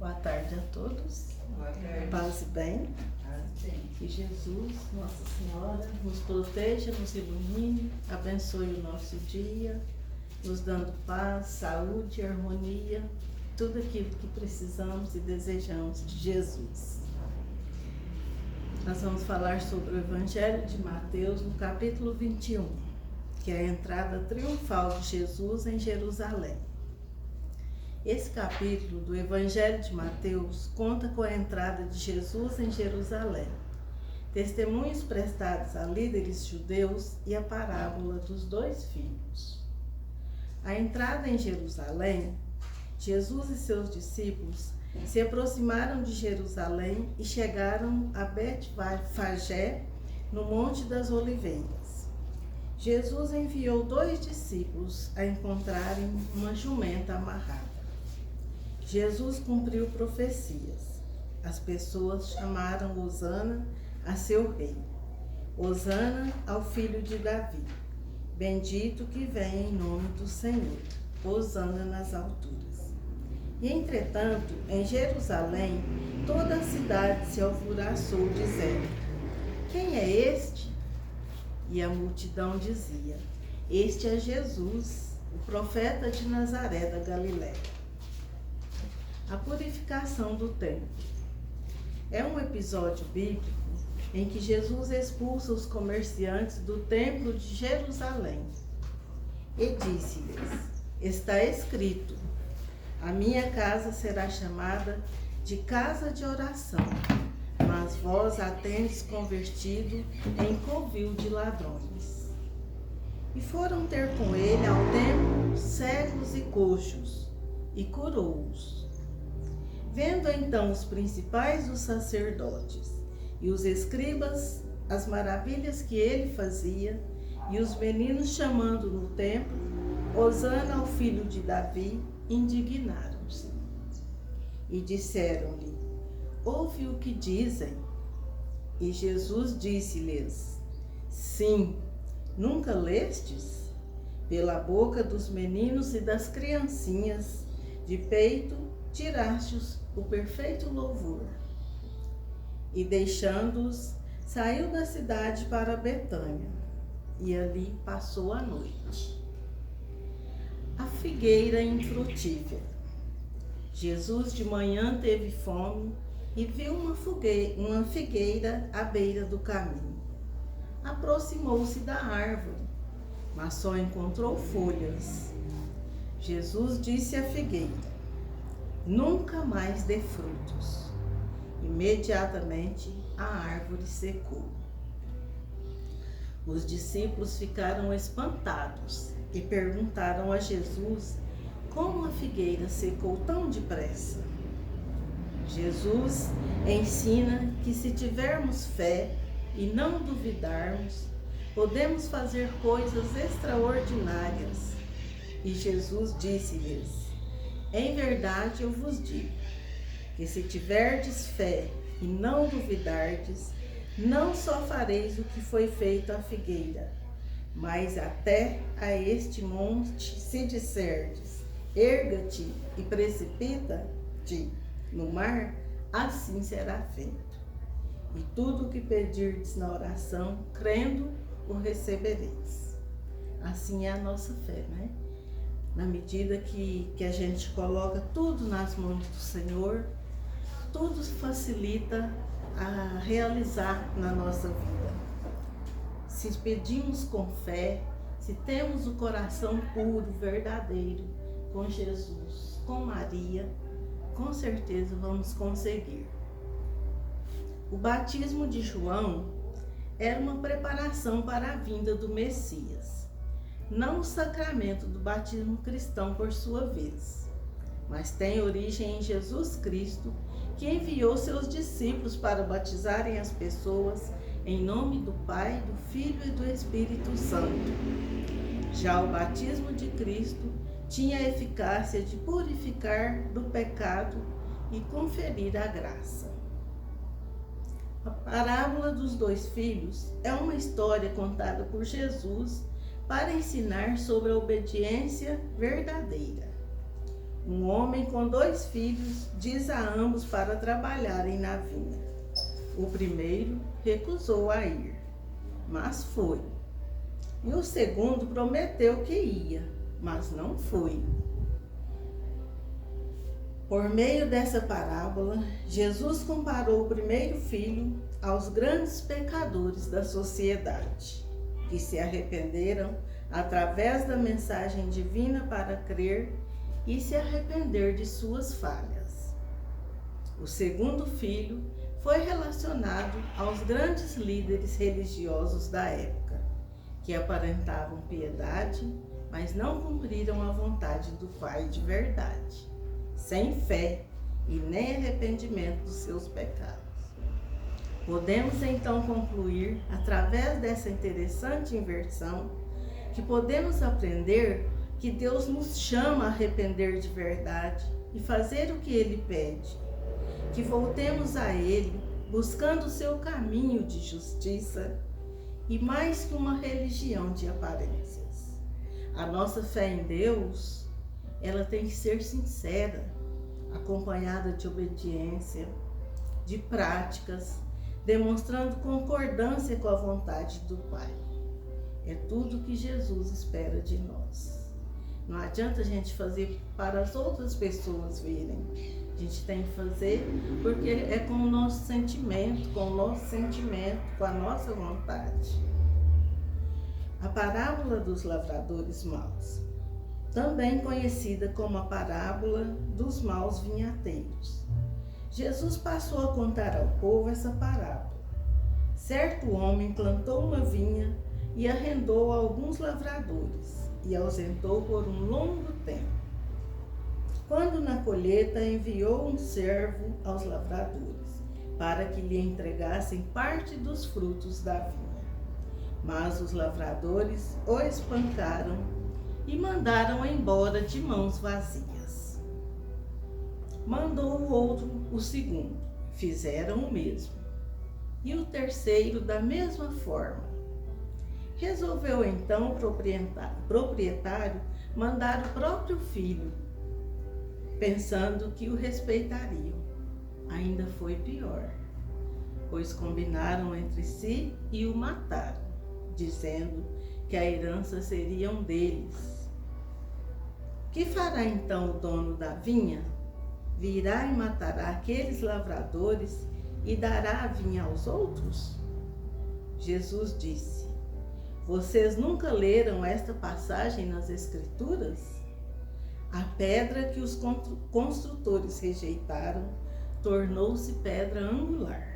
Boa tarde a todos. Boa tarde. Paz e bem. Paz e bem. Que Jesus, Nossa Senhora, nos proteja, nos ilumine, abençoe o nosso dia, nos dando paz, saúde, harmonia, tudo aquilo que precisamos e desejamos de Jesus. Nós vamos falar sobre o Evangelho de Mateus, no capítulo 21, que é a entrada triunfal de Jesus em Jerusalém. Esse capítulo do Evangelho de Mateus conta com a entrada de Jesus em Jerusalém, testemunhos prestados a líderes judeus e a parábola dos dois filhos. A entrada em Jerusalém, Jesus e seus discípulos se aproximaram de Jerusalém e chegaram a Betfagé, no Monte das Oliveiras. Jesus enviou 2 discípulos a encontrarem uma jumenta amarrada. Jesus cumpriu profecias. As pessoas chamaram Hosana a seu rei. Hosana ao filho de Davi. Bendito que vem em nome do Senhor. Hosana nas alturas. E entretanto, em Jerusalém, toda a cidade se alvoroçou, dizendo: Quem é este? E a multidão dizia: Este é Jesus, o profeta de Nazaré da Galiléia. A purificação do templo. É um episódio bíblico em que Jesus expulsa os comerciantes do templo de Jerusalém e disse-lhes: Está escrito, a minha casa será chamada de casa de oração, mas vós a tendes convertido em covil de ladrões. E foram ter com ele ao templo cegos e coxos, e curou-os. Vendo então os principais dos sacerdotes e os escribas as maravilhas que ele fazia, e os meninos chamando no templo, Hosana ao filho de Davi, indignaram-se. E disseram-lhe: Ouve o que dizem. E Jesus disse-lhes: Sim, nunca lestes? Pela boca dos meninos e das criancinhas de peito tirastes o perfeito louvor. E deixando-os, saiu da cidade para Betânia, e ali passou a noite. A figueira infrutífera. Jesus de manhã teve fome e viu uma figueira à beira do caminho. Aproximou-se da árvore, mas só encontrou folhas. Jesus disse à figueira: Nunca mais dê frutos. Imediatamente a árvore secou. Os discípulos ficaram espantados e perguntaram a Jesus como a figueira secou tão depressa. Jesus ensina que se tivermos fé e não duvidarmos, podemos fazer coisas extraordinárias. E Jesus disse-lhes: Em verdade eu vos digo, que se tiverdes fé e não duvidardes, não só fareis o que foi feito à figueira, mas até a este monte, se disserdes: erga-te e precipita-te no mar, assim será feito. E tudo o que pedirdes na oração, crendo, o recebereis. Assim é a nossa fé, né? Na medida que a gente coloca tudo nas mãos do Senhor, tudo facilita a realizar na nossa vida. Se pedimos com fé, se temos o coração puro, verdadeiro, com Jesus, com Maria, com certeza vamos conseguir. O batismo de João era uma preparação para a vinda do Messias. Não o sacramento do batismo cristão por sua vez, mas tem origem em Jesus Cristo, que enviou seus discípulos para batizarem as pessoas em nome do Pai, do Filho e do Espírito Santo. Já o batismo de Cristo tinha a eficácia de purificar do pecado e conferir a graça. A parábola dos 2 filhos é uma história contada por Jesus para ensinar sobre a obediência verdadeira. Um homem com 2 filhos diz a ambos para trabalharem na vinha. O primeiro recusou a ir, mas foi. E o segundo prometeu que ia, mas não foi. Por meio dessa parábola, Jesus comparou o primeiro filho aos grandes pecadores da sociedade, que se arrependeram através da mensagem divina para crer e se arrepender de suas falhas. O segundo filho foi relacionado aos grandes líderes religiosos da época, que aparentavam piedade, mas não cumpriram a vontade do Pai de verdade, sem fé e nem arrependimento dos seus pecados. Podemos então concluir, através dessa interessante inversão, que podemos aprender que Deus nos chama a arrepender de verdade e fazer o que Ele pede, que voltemos a Ele buscando o seu caminho de justiça e mais que uma religião de aparências. A nossa fé em Deus, ela tem que ser sincera, acompanhada de obediência, de práticas, demonstrando concordância com a vontade do Pai. É tudo que Jesus espera de nós. Não adianta a gente fazer para as outras pessoas verem. A gente tem que fazer porque é com o nosso sentimento, com a nossa vontade. A parábola dos lavradores maus, também conhecida como a parábola dos maus vinhateiros. Jesus passou a contar ao povo essa parábola. Certo homem plantou uma vinha e arrendou a alguns lavradores e ausentou por um longo tempo. Quando na colheita enviou um servo aos lavradores para que lhe entregassem parte dos frutos da vinha. Mas os lavradores o espancaram e mandaram embora de mãos vazias. Mandou o outro, o segundo, fizeram o mesmo. E o terceiro da mesma forma. Resolveu então o proprietário mandar o próprio filho, pensando que o respeitariam. Ainda foi pior, pois combinaram entre si e o mataram, dizendo que a herança seria deles. Que fará então o dono da vinha? Virá e matará aqueles lavradores e dará a vinha aos outros? Jesus disse: vocês nunca leram esta passagem nas Escrituras? A pedra que os construtores rejeitaram tornou-se pedra angular.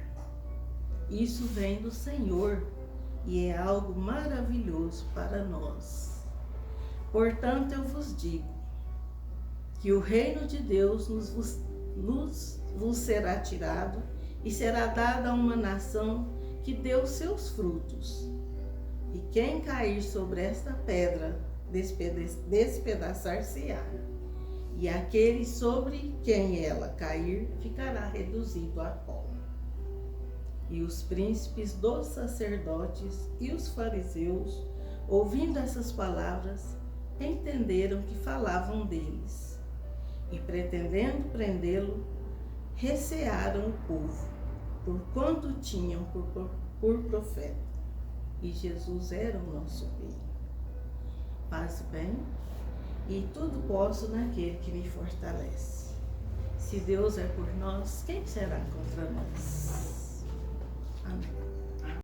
Isso vem do Senhor e é algo maravilhoso para nós. Portanto, eu vos digo que o reino de Deus vos será tirado e será dado a uma nação que deu seus frutos. E quem cair sobre esta pedra despedaçar-se-á, e aquele sobre quem ela cair ficará reduzido a pó. E os príncipes dos sacerdotes e os fariseus, ouvindo essas palavras, entenderam que falavam deles, e pretendendo prendê-lo, recearam o povo, porquanto tinham por profeta. E Jesus era o nosso rei. Paz e bem, e tudo posso naquele que me fortalece. Se Deus é por nós, quem será contra nós?